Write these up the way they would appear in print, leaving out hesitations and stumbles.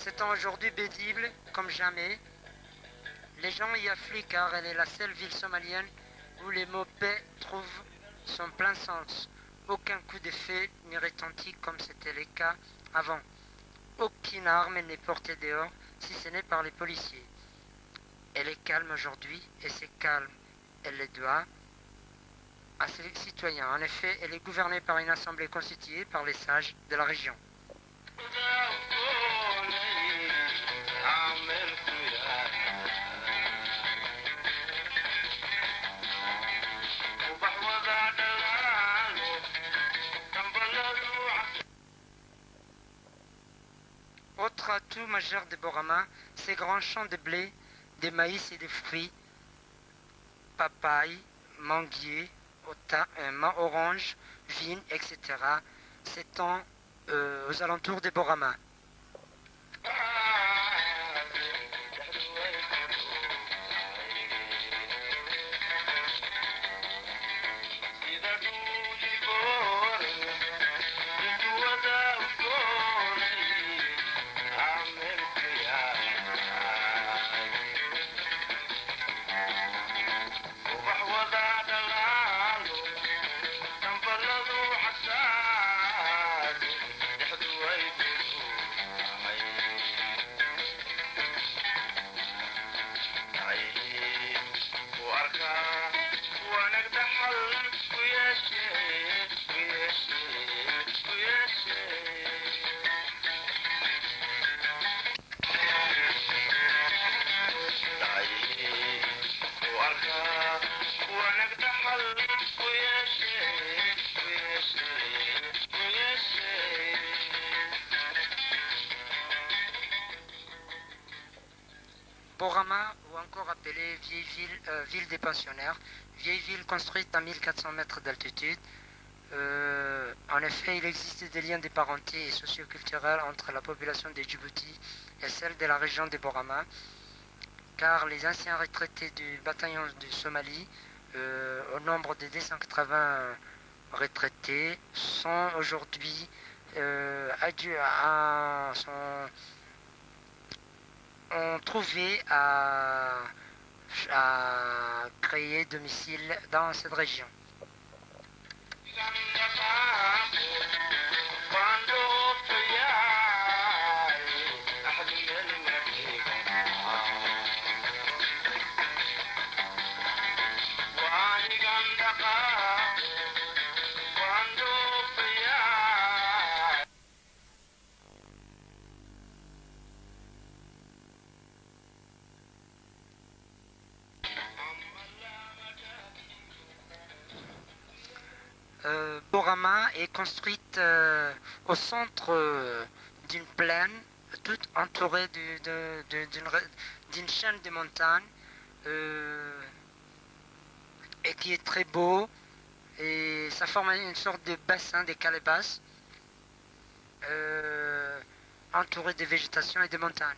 s'étant aujourd'hui paisible comme jamais. Les gens y affluent car elle est la seule ville somalienne où les mots paix trouvent son plein sens. Aucun coup d'effet n'est retenti comme c'était le cas avant. Aucune arme n'est portée dehors si ce n'est par les policiers. Elle est calme aujourd'hui et c'est calme. Elle le doit à ses citoyens. En effet, elle est gouvernée par une assemblée constituée par les sages de la région. Autre atout majeur de Borama, ses grands champs de blé, de maïs et de fruits, papaye, manguier, orange, vigne, etc. s'étend aux alentours de Borama. Borama, ou encore appelée ville des pensionnaires, vieille ville construite à 1400 mètres d'altitude. En effet, il existe des liens de parenté et socioculturels entre la population de Djibouti et celle de la région de Borama, car les anciens retraités du bataillon du Somalie, au nombre de 280 retraités, sont aujourd'hui ont trouvé à créer domicile dans cette région. Borama est construite au centre d'une plaine, toute entourée d'une chaîne de montagnes, et qui est très beau, et ça forme une sorte de bassin des calebasses, entouré de végétation et de montagnes.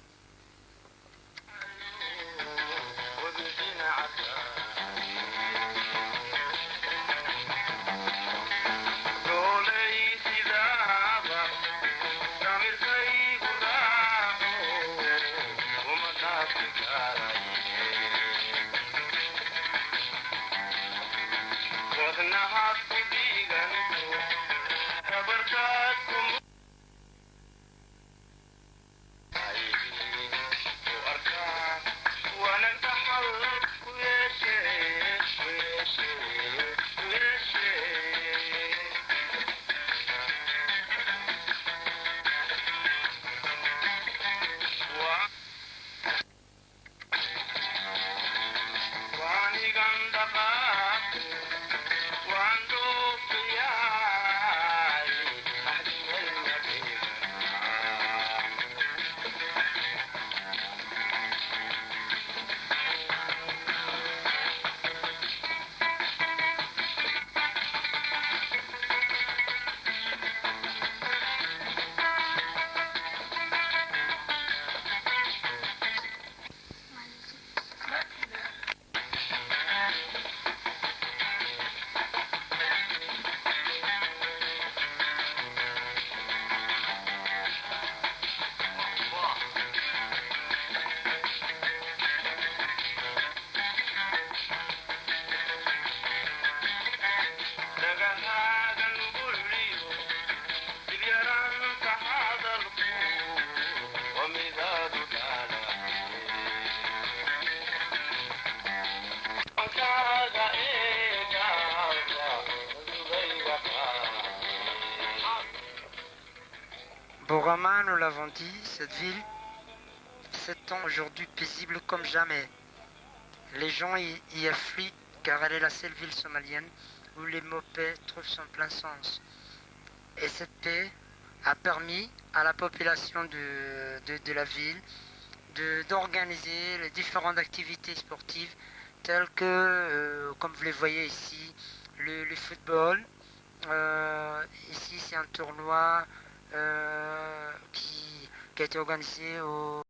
Borama, nous l'avons dit, cette ville s'étend aujourd'hui paisible comme jamais. Les gens y affluent car elle est la seule ville somalienne où les mots paix trouvent son plein sens. Et cette paix a permis à la population de la ville d'organiser les différentes activités sportives telles que, comme vous les voyez ici, le football. Ici, c'est un tournoi qui a été organisé au